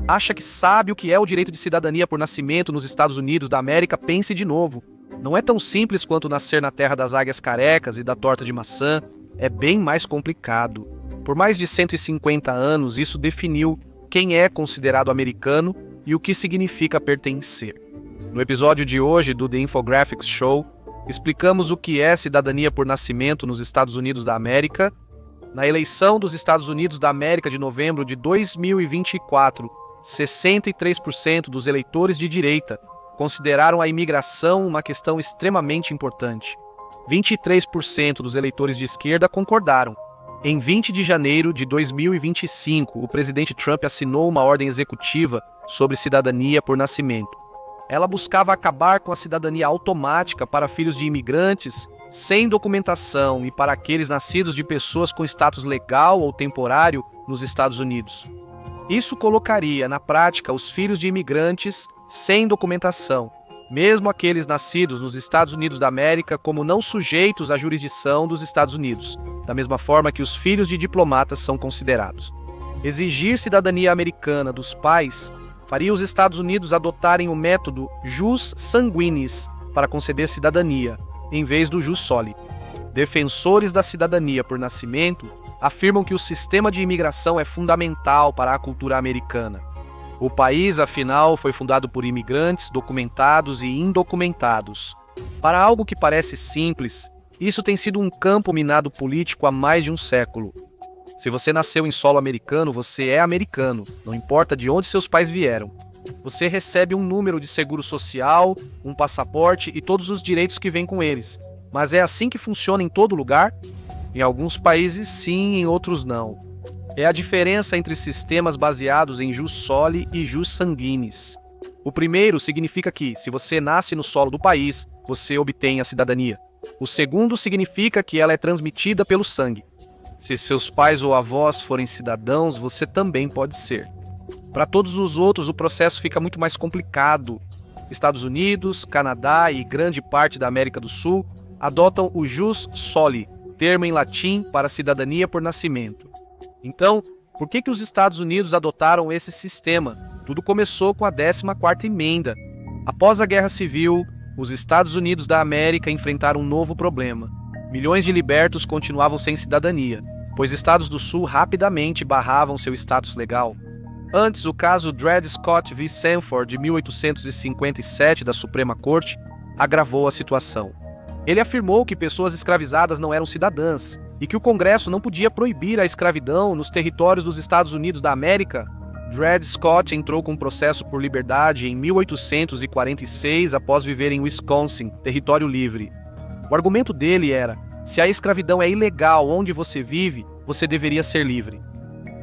acha que sabe o que é o direito de cidadania por nascimento nos Estados Unidos da América, pense de novo. Não é tão simples quanto nascer na terra das águias carecas e da torta de maçã. É bem mais complicado. Por mais de 150 anos, isso definiu quem é considerado americano e o que significa pertencer. No episódio de hoje do The Infographics Show, explicamos o que é cidadania por nascimento nos Estados Unidos da América. Na eleição dos Estados Unidos da América de novembro de 2024, 63% dos eleitores de direita consideraram a imigração uma questão extremamente importante. 23% dos eleitores de esquerda concordaram. Em 20 de janeiro de 2025, o presidente Trump assinou uma ordem executiva sobre cidadania por nascimento. Ela buscava acabar com a cidadania automática para filhos de imigrantes sem documentação e para aqueles nascidos de pessoas com status legal ou temporário nos Estados Unidos. Isso colocaria, na prática, os filhos de imigrantes sem documentação, mesmo aqueles nascidos nos Estados Unidos da América, como não sujeitos à jurisdição dos Estados Unidos, da mesma forma que os filhos de diplomatas são considerados. Exigir cidadania americana dos pais faria os Estados Unidos adotarem o método jus sanguinis para conceder cidadania, em vez do jus soli. Defensores da cidadania por nascimento afirmam que o sistema de imigração é fundamental para a cultura americana. O país, afinal, foi fundado por imigrantes documentados e indocumentados. Para algo que parece simples, isso tem sido um campo minado político há mais de um século. Se você nasceu em solo americano, você é americano, não importa de onde seus pais vieram. Você recebe um número de seguro social, um passaporte e todos os direitos que vêm com eles. Mas é assim que funciona em todo lugar? Em alguns países sim, em outros não. É a diferença entre sistemas baseados em jus soli e jus sanguinis. O primeiro significa que, se você nasce no solo do país, você obtém a cidadania. O segundo significa que ela é transmitida pelo sangue. Se seus pais ou avós forem cidadãos, você também pode ser. Para todos os outros, o processo fica muito mais complicado. Estados Unidos, Canadá e grande parte da América do Sul adotam o jus soli, termo em latim para cidadania por nascimento. Então, por que os Estados Unidos adotaram esse sistema? Tudo começou com a 14ª Emenda. Após a Guerra Civil, os Estados Unidos da América enfrentaram um novo problema. Milhões de libertos continuavam sem cidadania, pois estados do Sul rapidamente barravam seu status legal. Antes, o caso Dred Scott v. Sanford, de 1857, da Suprema Corte, agravou a situação. Ele afirmou que pessoas escravizadas não eram cidadãs e que o Congresso não podia proibir a escravidão nos territórios dos Estados Unidos da América. Dred Scott entrou com um processo por liberdade em 1846 após viver em Wisconsin, território livre. O argumento dele era: se a escravidão é ilegal onde você vive, você deveria ser livre.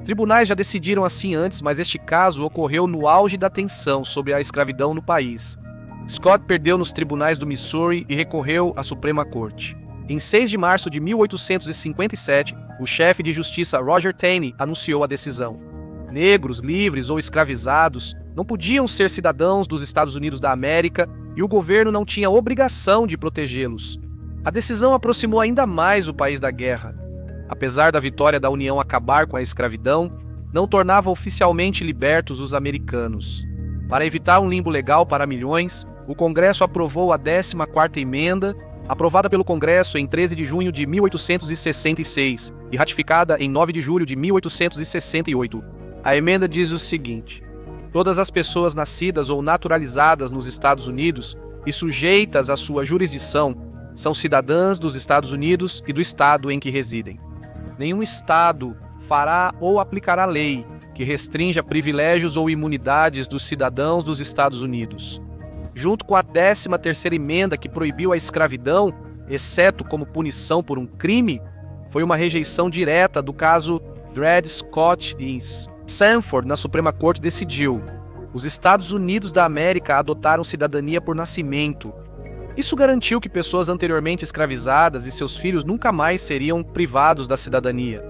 Tribunais já decidiram assim antes, mas este caso ocorreu no auge da tensão sobre a escravidão no país. Scott perdeu nos tribunais do Missouri e recorreu à Suprema Corte. Em 6 de março de 1857, o chefe de justiça Roger Taney anunciou a decisão. Negros, livres ou escravizados não podiam ser cidadãos dos Estados Unidos da América e o governo não tinha obrigação de protegê-los. A decisão aproximou ainda mais o país da guerra. Apesar da vitória da União acabar com a escravidão, não tornava oficialmente libertos os americanos. Para evitar um limbo legal para milhões, o Congresso aprovou a 14ª Emenda, aprovada pelo Congresso em 13 de junho de 1866 e ratificada em 9 de julho de 1868. A emenda diz o seguinte: todas as pessoas nascidas ou naturalizadas nos Estados Unidos e sujeitas à sua jurisdição são cidadãs dos Estados Unidos e do estado em que residem. Nenhum estado fará ou aplicará lei que restrinja privilégios ou imunidades dos cidadãos dos Estados Unidos. Junto com a 13ª Emenda, que proibiu a escravidão, exceto como punição por um crime, foi uma rejeição direta do caso Dred Scott v. Sanford na Suprema Corte decidiu: os Estados Unidos da América adotaram cidadania por nascimento. Isso garantiu que pessoas anteriormente escravizadas e seus filhos nunca mais seriam privados da cidadania.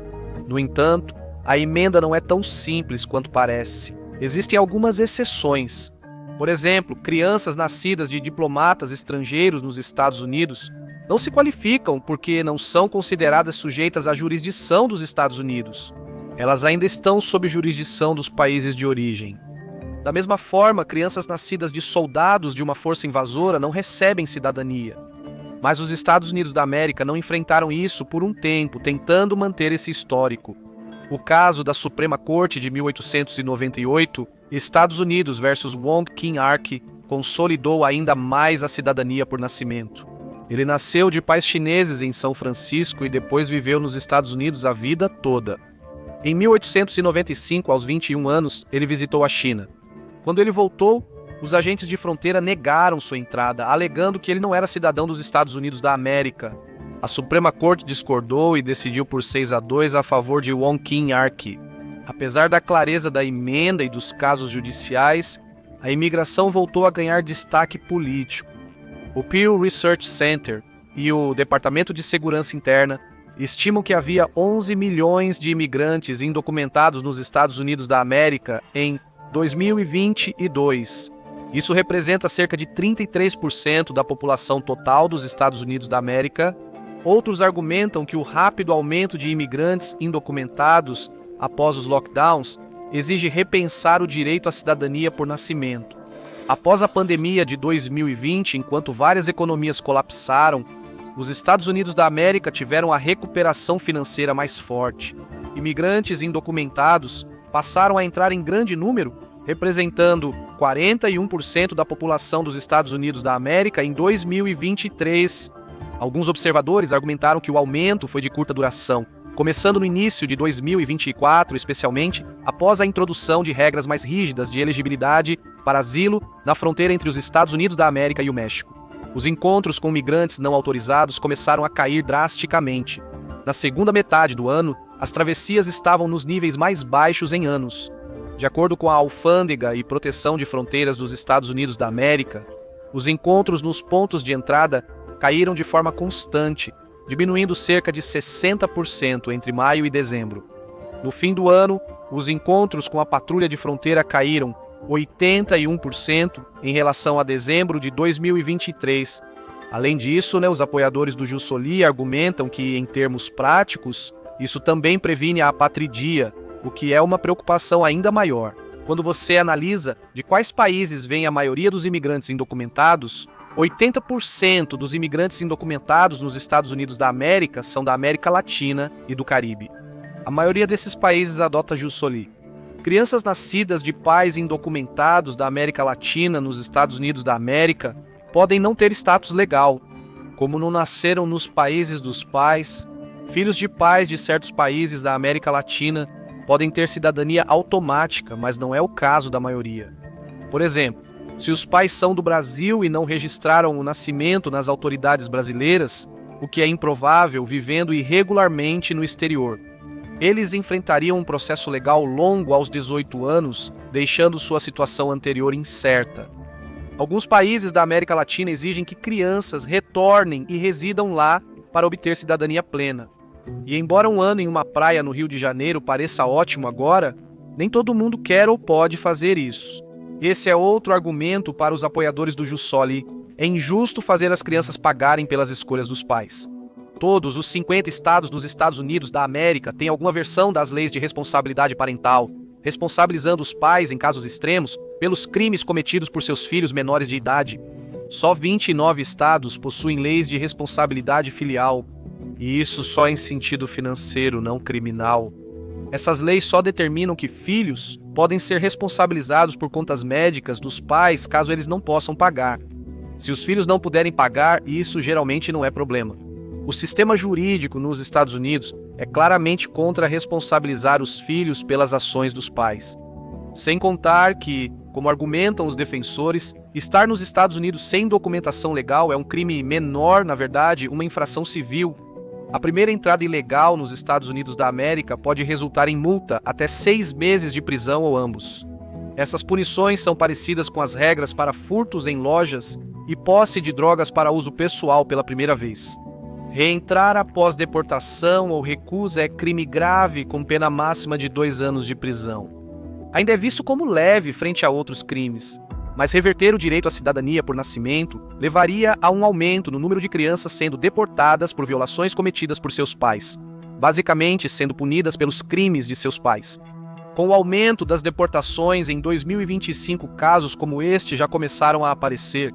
No entanto, a emenda não é tão simples quanto parece. Existem algumas exceções. Por exemplo, crianças nascidas de diplomatas estrangeiros nos Estados Unidos não se qualificam porque não são consideradas sujeitas à jurisdição dos Estados Unidos. Elas ainda estão sob jurisdição dos países de origem. Da mesma forma, crianças nascidas de soldados de uma força invasora não recebem cidadania. Mas os Estados Unidos da América não enfrentaram isso por um tempo, tentando manter esse histórico. O caso da Suprema Corte de 1898, Estados Unidos versus Wong Kim Ark, consolidou ainda mais a cidadania por nascimento. Ele nasceu de pais chineses em São Francisco e depois viveu nos Estados Unidos a vida toda. Em 1895, aos 21 anos, ele visitou a China. Quando ele voltou, os agentes de fronteira negaram sua entrada, alegando que ele não era cidadão dos Estados Unidos da América. A Suprema Corte discordou e decidiu por 6-2 a favor de Wong Kim Ark. Apesar da clareza da emenda e dos casos judiciais, a imigração voltou a ganhar destaque político. O Pew Research Center e o Departamento de Segurança Interna estimam que havia 11 milhões de imigrantes indocumentados nos Estados Unidos da América em 2022. Isso representa cerca de 33% da população total dos Estados Unidos da América. Outros argumentam que o rápido aumento de imigrantes indocumentados após os lockdowns exige repensar o direito à cidadania por nascimento. Após a pandemia de 2020, enquanto várias economias colapsaram, os Estados Unidos da América tiveram a recuperação financeira mais forte. Imigrantes indocumentados passaram a entrar em grande número, representando 41% da população dos Estados Unidos da América em 2023. Alguns observadores argumentaram que o aumento foi de curta duração, começando no início de 2024, especialmente após a introdução de regras mais rígidas de elegibilidade para asilo na fronteira entre os Estados Unidos da América e o México. Os encontros com migrantes não autorizados começaram a cair drasticamente. Na segunda metade do ano, as travessias estavam nos níveis mais baixos em anos. De acordo com a Alfândega e Proteção de Fronteiras dos Estados Unidos da América, os encontros nos pontos de entrada caíram de forma constante, diminuindo cerca de 60% entre maio e dezembro. No fim do ano, os encontros com a patrulha de fronteira caíram 81% em relação a dezembro de 2023. Além disso, os apoiadores do Jussoli argumentam que, em termos práticos, isso também previne a apatridia, o que é uma preocupação ainda maior. Quando você analisa de quais países vem a maioria dos imigrantes indocumentados, 80% dos imigrantes indocumentados nos Estados Unidos da América são da América Latina e do Caribe. A maioria desses países adota Jussoli. Crianças nascidas de pais indocumentados da América Latina nos Estados Unidos da América podem não ter status legal, como não nasceram nos países dos pais. Filhos de pais de certos países da América Latina podem ter cidadania automática, mas não é o caso da maioria. Por exemplo, se os pais são do Brasil e não registraram o nascimento nas autoridades brasileiras, o que é improvável vivendo irregularmente no exterior, eles enfrentariam um processo legal longo aos 18 anos, deixando sua situação anterior incerta. Alguns países da América Latina exigem que crianças retornem e residam lá para obter cidadania plena. E embora um ano em uma praia no Rio de Janeiro pareça ótimo agora, nem todo mundo quer ou pode fazer isso. Esse é outro argumento para os apoiadores do Jussoli. É injusto fazer as crianças pagarem pelas escolhas dos pais. Todos os 50 estados dos Estados Unidos da América têm alguma versão das leis de responsabilidade parental, responsabilizando os pais, em casos extremos, pelos crimes cometidos por seus filhos menores de idade. Só 29 estados possuem leis de responsabilidade filial, e isso só em sentido financeiro, não criminal. Essas leis só determinam que filhos podem ser responsabilizados por contas médicas dos pais caso eles não possam pagar. Se os filhos não puderem pagar, isso geralmente não é problema. O sistema jurídico nos Estados Unidos é claramente contra responsabilizar os filhos pelas ações dos pais. Sem contar que, como argumentam os defensores, estar nos Estados Unidos sem documentação legal é um crime menor, na verdade, uma infração civil. A primeira entrada ilegal nos Estados Unidos da América pode resultar em multa até 6 meses de prisão ou ambos. Essas punições são parecidas com as regras para furtos em lojas e posse de drogas para uso pessoal pela primeira vez. Reentrar após deportação ou recusa é crime grave com pena máxima de 2 anos de prisão. Ainda é visto como leve frente a outros crimes, mas reverter o direito à cidadania por nascimento levaria a um aumento no número de crianças sendo deportadas por violações cometidas por seus pais, basicamente sendo punidas pelos crimes de seus pais. Com o aumento das deportações em 2025, casos como este já começaram a aparecer.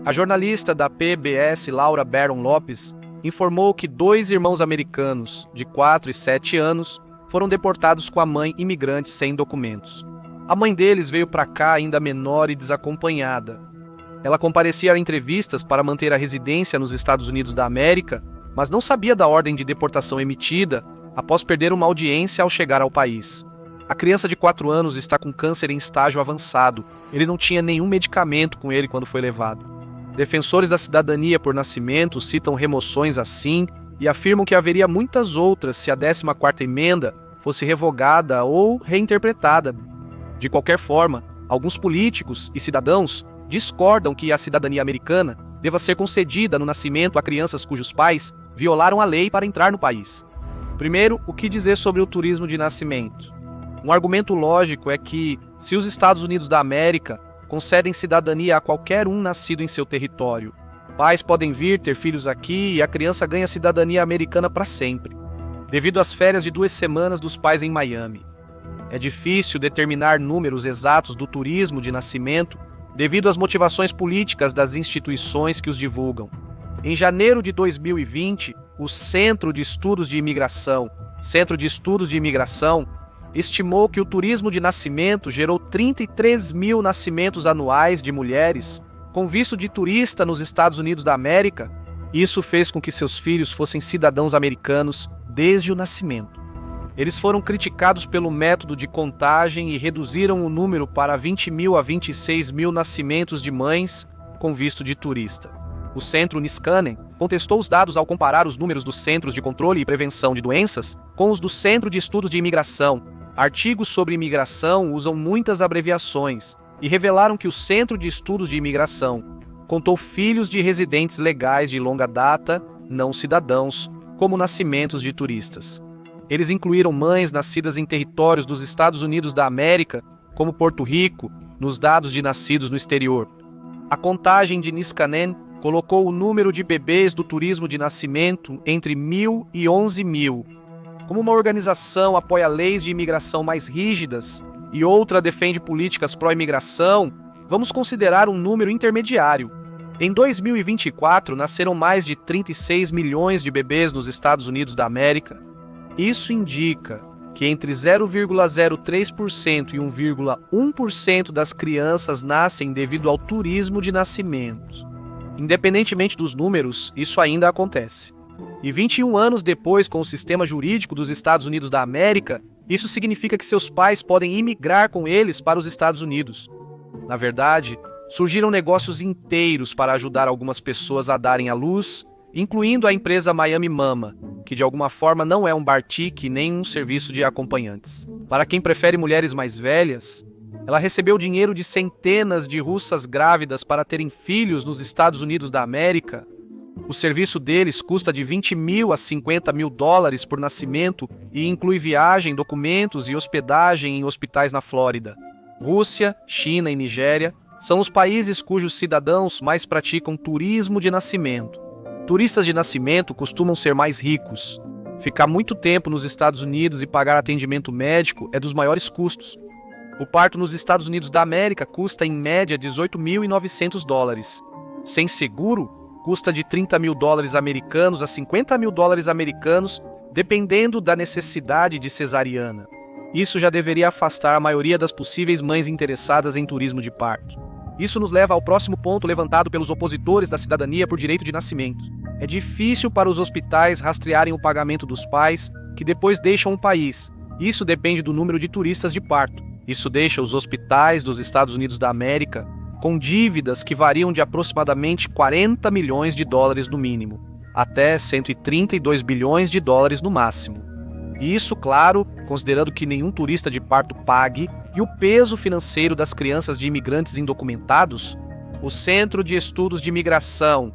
A jornalista da PBS, Laura Barron Lopes, informou que 2 irmãos americanos, de 4 e 7 anos, foram deportados com a mãe imigrante sem documentos. A mãe deles veio para cá ainda menor e desacompanhada. Ela comparecia a entrevistas para manter a residência nos Estados Unidos da América, mas não sabia da ordem de deportação emitida após perder uma audiência ao chegar ao país. A criança de 4 anos está com câncer em estágio avançado. Ele não tinha nenhum medicamento com ele quando foi levado. Defensores da cidadania por nascimento citam remoções assim e afirmam que haveria muitas outras se a 14ª emenda fosse revogada ou reinterpretada. De qualquer forma, alguns políticos e cidadãos discordam que a cidadania americana deva ser concedida no nascimento a crianças cujos pais violaram a lei para entrar no país. Primeiro, o que dizer sobre o turismo de nascimento? Um argumento lógico é que, se os Estados Unidos da América concedem cidadania a qualquer um nascido em seu território, pais podem vir ter filhos aqui e a criança ganha cidadania americana para sempre, devido às férias de 2 semanas dos pais em Miami. É difícil determinar números exatos do turismo de nascimento devido às motivações políticas das instituições que os divulgam. Em janeiro de 2020, o Centro de Estudos de Imigração, estimou que o turismo de nascimento gerou 33 mil nascimentos anuais de mulheres com visto de turista nos Estados Unidos da América. Isso fez com que seus filhos fossem cidadãos americanos desde o nascimento. Eles foram criticados pelo método de contagem e reduziram o número para 20 mil a 26 mil nascimentos de mães com visto de turista. O Centro Niskanen contestou os dados ao comparar os números dos Centros de Controle e Prevenção de Doenças com os do Centro de Estudos de Imigração. Artigos sobre imigração usam muitas abreviações e revelaram que o Centro de Estudos de Imigração contou filhos de residentes legais de longa data, não cidadãos, como nascimentos de turistas. Eles incluíram mães nascidas em territórios dos Estados Unidos da América, como Porto Rico, nos dados de nascidos no exterior. A contagem de Niskanen colocou o número de bebês do turismo de nascimento entre 1.000 e 11.000. Como uma organização apoia leis de imigração mais rígidas e outra defende políticas pró-imigração, vamos considerar um número intermediário. Em 2024, nasceram mais de 36 milhões de bebês nos Estados Unidos da América. Isso indica que entre 0,03% e 1,1% das crianças nascem devido ao turismo de nascimento. Independentemente dos números, isso ainda acontece. E 21 anos depois, com o sistema jurídico dos Estados Unidos da América, isso significa que seus pais podem imigrar com eles para os Estados Unidos. Na verdade, surgiram negócios inteiros para ajudar algumas pessoas a darem à luz, incluindo a empresa Miami Mama, que de alguma forma não é um bartique nem um serviço de acompanhantes. Para quem prefere mulheres mais velhas, ela recebeu dinheiro de centenas de russas grávidas para terem filhos nos Estados Unidos da América. O serviço deles custa de 20 mil a 50 mil dólares por nascimento e inclui viagem, documentos e hospedagem em hospitais na Flórida. Rússia, China e Nigéria são os países cujos cidadãos mais praticam turismo de nascimento. Turistas de nascimento costumam ser mais ricos. Ficar muito tempo nos Estados Unidos e pagar atendimento médico é dos maiores custos. O parto nos Estados Unidos da América custa em média 18.900 dólares. Sem seguro, custa de 30 mil dólares americanos a 50 mil dólares americanos, dependendo da necessidade de cesariana. Isso já deveria afastar a maioria das possíveis mães interessadas em turismo de parto. Isso nos leva ao próximo ponto levantado pelos opositores da cidadania por direito de nascimento. É difícil para os hospitais rastrearem o pagamento dos pais que depois deixam o país. Isso depende do número de turistas de parto. Isso deixa os hospitais dos Estados Unidos da América com dívidas que variam de aproximadamente 40 milhões de dólares no mínimo, até 132 bilhões de dólares no máximo. E isso, claro, considerando que nenhum turista de parto pague e o peso financeiro das crianças de imigrantes indocumentados, o Centro de Estudos de Imigração,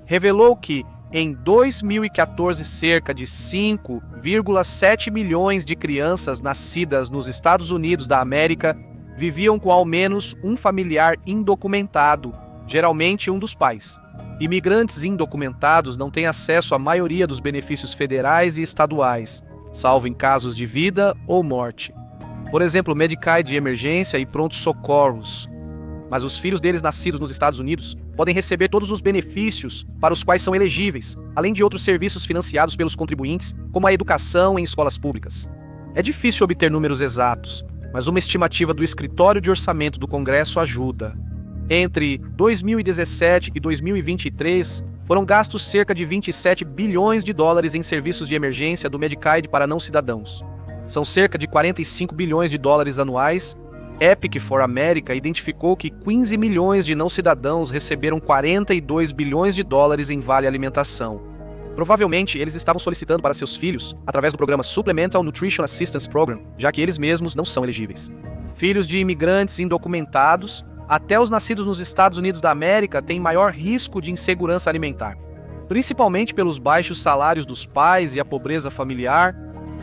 revelou que, em 2014, cerca de 5,7 milhões de crianças nascidas nos Estados Unidos da América viviam com ao menos um familiar indocumentado, geralmente um dos pais. Imigrantes indocumentados não têm acesso à maioria dos benefícios federais e estaduais. salvo em casos de vida ou morte. Por exemplo, Medicaid de emergência e prontos socorros. Mas os filhos deles nascidos nos Estados Unidos podem receber todos os benefícios para os quais são elegíveis, além de outros serviços financiados pelos contribuintes, como a educação em escolas públicas. É difícil obter números exatos, mas uma estimativa do Escritório de Orçamento do Congresso ajuda. Entre 2017 e 2023, foram gastos cerca de 27 bilhões de dólares em serviços de emergência do Medicaid para não cidadãos. São cerca de 45 bilhões de dólares anuais. Epic for America identificou que 15 milhões de não cidadãos receberam 42 bilhões de dólares em vale alimentação. Provavelmente, eles estavam solicitando para seus filhos através do programa Supplemental Nutrition Assistance Program, já que eles mesmos não são elegíveis. Filhos de imigrantes indocumentados, até os nascidos nos Estados Unidos da América, têm maior risco de insegurança alimentar, principalmente pelos baixos salários dos pais e a pobreza familiar.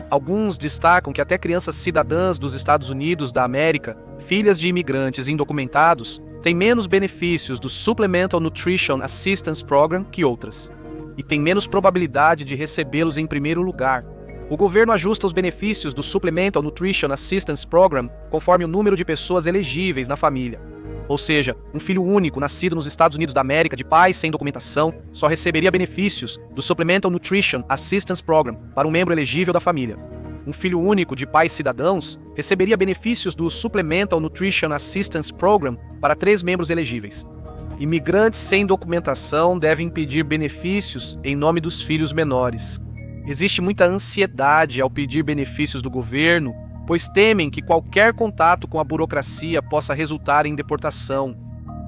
Alguns destacam que até crianças cidadãs dos Estados Unidos da América, filhas de imigrantes indocumentados, têm menos benefícios do Supplemental Nutrition Assistance Program que outras, e têm menos probabilidade de recebê-los em primeiro lugar. O governo ajusta os benefícios do Supplemental Nutrition Assistance Program conforme o número de pessoas elegíveis na família. Ou seja, um filho único nascido nos Estados Unidos da América de pais sem documentação só receberia benefícios do Supplemental Nutrition Assistance Program para um membro elegível da família. Um filho único de pais cidadãos receberia benefícios do Supplemental Nutrition Assistance Program para 3 membros elegíveis. Imigrantes sem documentação devem pedir benefícios em nome dos filhos menores. Existe muita ansiedade ao pedir benefícios do governo, pois temem que qualquer contato com a burocracia possa resultar em deportação.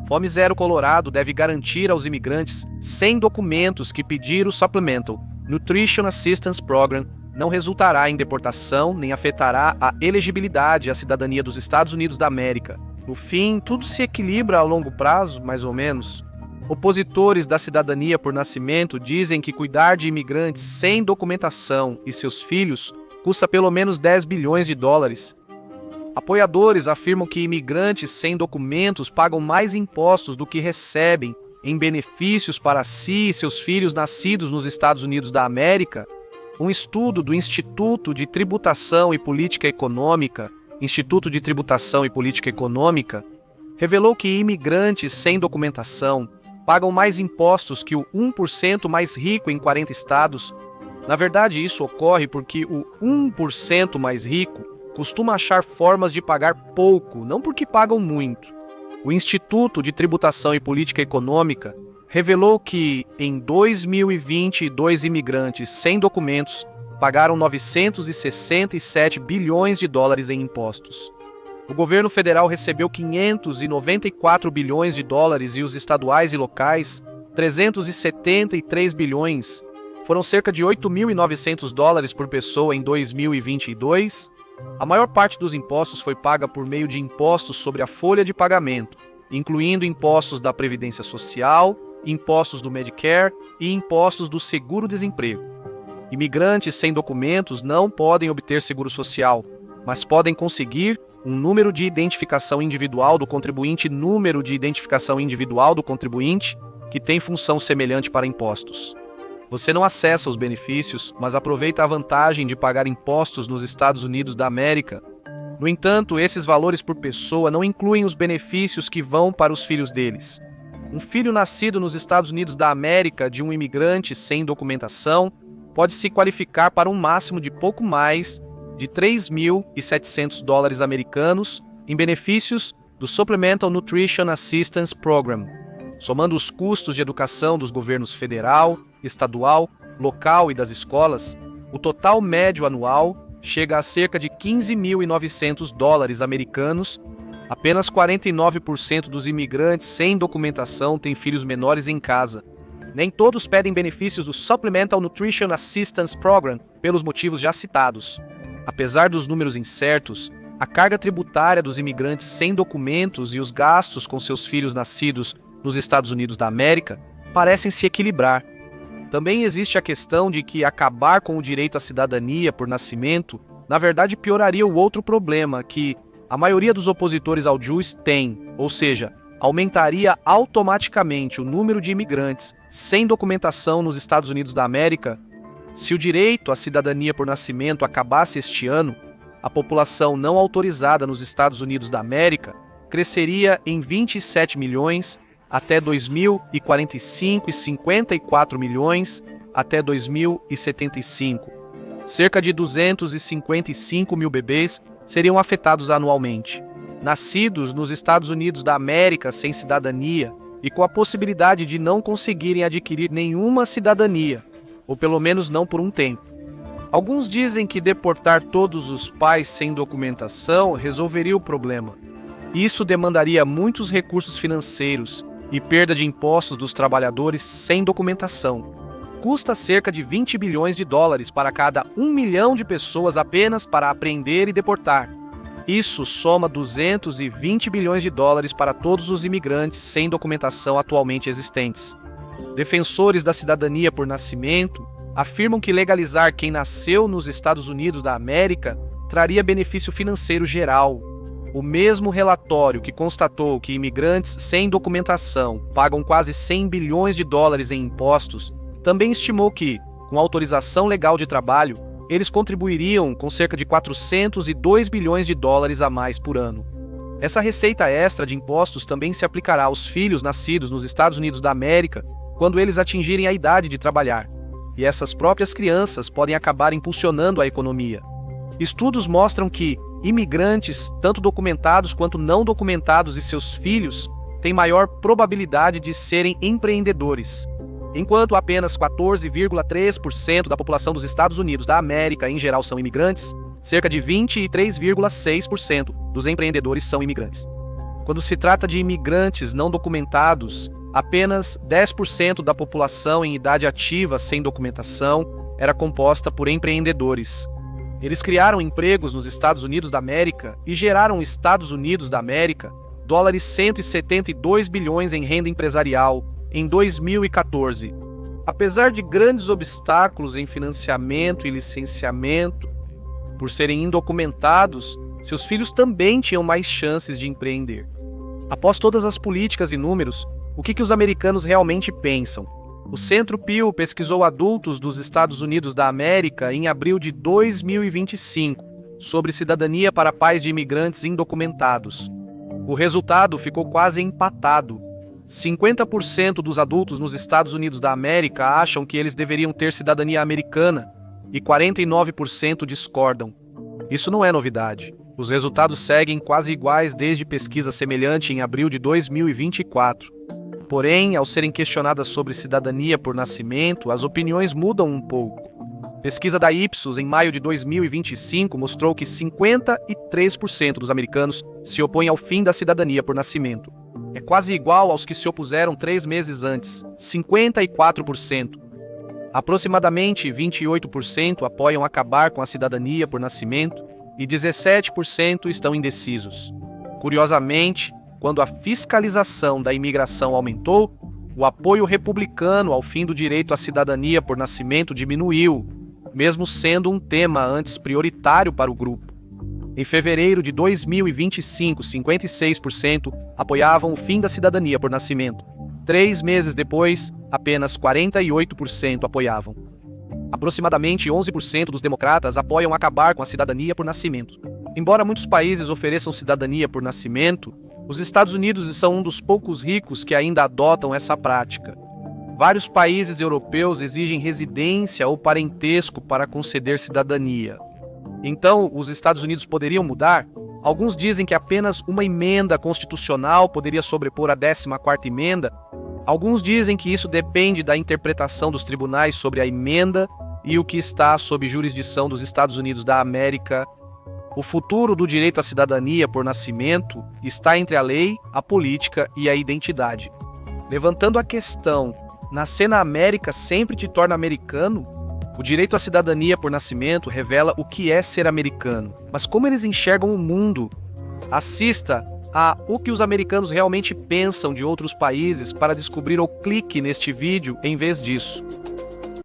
Fome Zero Colorado deve garantir aos imigrantes sem documentos que pedir o Supplemental Nutrition Assistance Program não resultará em deportação nem afetará a elegibilidade à cidadania dos Estados Unidos da América. No fim, tudo se equilibra a longo prazo, mais ou menos. Opositores da cidadania por nascimento dizem que cuidar de imigrantes sem documentação e seus filhos custa pelo menos 10 bilhões de dólares. Apoiadores afirmam que imigrantes sem documentos pagam mais impostos do que recebem em benefícios para si e seus filhos nascidos nos Estados Unidos da América. Um estudo do Instituto de Tributação e Política Econômica, revelou que imigrantes sem documentação pagam mais impostos que o 1% mais rico em 40 estados. Na verdade, isso ocorre porque o 1% mais rico costuma achar formas de pagar pouco, não porque pagam muito. O Instituto de Tributação e Política Econômica revelou que, em 2022, imigrantes sem documentos pagaram 967 bilhões de dólares em impostos. O governo federal recebeu 594 bilhões de dólares e os estaduais e locais 373 bilhões. Foram cerca de 8.900 dólares por pessoa em 2022. A maior parte dos impostos foi paga por meio de impostos sobre a folha de pagamento, incluindo impostos da Previdência Social, impostos do Medicare e impostos do Seguro-Desemprego. Imigrantes sem documentos não podem obter seguro social, mas podem conseguir um número de identificação individual do contribuinte, que tem função semelhante para impostos. Você não acessa os benefícios, mas aproveita a vantagem de pagar impostos nos Estados Unidos da América. No entanto, esses valores por pessoa não incluem os benefícios que vão para os filhos deles. Um filho nascido nos Estados Unidos da América de um imigrante sem documentação pode se qualificar para um máximo de pouco mais de 3.700 dólares americanos em benefícios do Supplemental Nutrition Assistance Program. Somando os custos de educação dos governos federal, estadual, local e das escolas, o total médio anual chega a cerca de 15.900 dólares americanos. Apenas 49% dos imigrantes sem documentação têm filhos menores em casa. Nem todos pedem benefícios do Supplemental Nutrition Assistance Program pelos motivos já citados. Apesar dos números incertos, a carga tributária dos imigrantes sem documentos e os gastos com seus filhos nascidos nos Estados Unidos da América parecem se equilibrar. Também existe a questão de que acabar com o direito à cidadania por nascimento, na verdade, pioraria o outro problema que a maioria dos opositores ao JUICE tem, ou seja, aumentaria automaticamente o número de imigrantes sem documentação nos Estados Unidos da América. Se o direito à cidadania por nascimento acabasse este ano, a população não autorizada nos Estados Unidos da América cresceria em 27 milhões até 2045 e 54 milhões até 2075. Cerca de 255 mil bebês seriam afetados anualmente. Nascidos nos Estados Unidos da América sem cidadania e com a possibilidade de não conseguirem adquirir nenhuma cidadania, ou pelo menos não por um tempo. Alguns dizem que deportar todos os pais sem documentação resolveria o problema. Isso demandaria muitos recursos financeiros e perda de impostos dos trabalhadores sem documentação. Custa cerca de 20 bilhões de dólares para cada 1 milhão de pessoas apenas para apreender e deportar. Isso soma 220 bilhões de dólares para todos os imigrantes sem documentação atualmente existentes. Defensores da cidadania por nascimento afirmam que legalizar quem nasceu nos Estados Unidos da América traria benefício financeiro geral. O mesmo relatório que constatou que imigrantes sem documentação pagam quase 100 bilhões de dólares em impostos também estimou que, com autorização legal de trabalho, eles contribuiriam com cerca de 402 bilhões de dólares a mais por ano. Essa receita extra de impostos também se aplicará aos filhos nascidos nos Estados Unidos da América quando eles atingirem a idade de trabalhar. E essas próprias crianças podem acabar impulsionando a economia. Estudos mostram que imigrantes, tanto documentados quanto não documentados e seus filhos, têm maior probabilidade de serem empreendedores. Enquanto apenas 14,3% da população dos Estados Unidos da América em geral são imigrantes, cerca de 23,6% dos empreendedores são imigrantes. Quando se trata de imigrantes não documentados, apenas 10% da população em idade ativa sem documentação era composta por empreendedores. Eles criaram empregos nos Estados Unidos da América e geraram Estados Unidos da América dólares 172 bilhões em renda empresarial em 2014. Apesar de grandes obstáculos em financiamento e licenciamento, por serem indocumentados, seus filhos também tinham mais chances de empreender. Após todas as políticas e números, o que os americanos realmente pensam? O Centro Pew pesquisou adultos dos Estados Unidos da América em abril de 2025 sobre cidadania para pais de imigrantes indocumentados. O resultado ficou quase empatado. 50% dos adultos nos Estados Unidos da América acham que eles deveriam ter cidadania americana e 49% discordam. Isso não é novidade. Os resultados seguem quase iguais desde pesquisa semelhante em abril de 2024. Porém, ao serem questionadas sobre cidadania por nascimento, as opiniões mudam um pouco. Pesquisa da Ipsos em maio de 2025 mostrou que 53% dos americanos se opõem ao fim da cidadania por nascimento. É quase igual aos que se opuseram 3 meses antes, 54%. Aproximadamente 28% apoiam acabar com a cidadania por nascimento e 17% estão indecisos. Curiosamente, quando a fiscalização da imigração aumentou, o apoio republicano ao fim do direito à cidadania por nascimento diminuiu, mesmo sendo um tema antes prioritário para o grupo. Em fevereiro de 2025, 56% apoiavam o fim da cidadania por nascimento. 3 meses depois, apenas 48% apoiavam. Aproximadamente 11% dos democratas apoiam acabar com a cidadania por nascimento. Embora muitos países ofereçam cidadania por nascimento, os Estados Unidos são um dos poucos ricos que ainda adotam essa prática. Vários países europeus exigem residência ou parentesco para conceder cidadania. Então, os Estados Unidos poderiam mudar? Alguns dizem que apenas uma emenda constitucional poderia sobrepor a 14ª emenda. Alguns dizem que isso depende da interpretação dos tribunais sobre a emenda e o que está sob jurisdição dos Estados Unidos da América. O futuro do direito à cidadania por nascimento está entre a lei, a política e a identidade. Levantando a questão, nascer na América sempre te torna americano? O direito à cidadania por nascimento revela o que é ser americano, mas como eles enxergam o mundo. Assista a O que os americanos realmente pensam de outros países para descobrir ou clique neste vídeo em vez disso.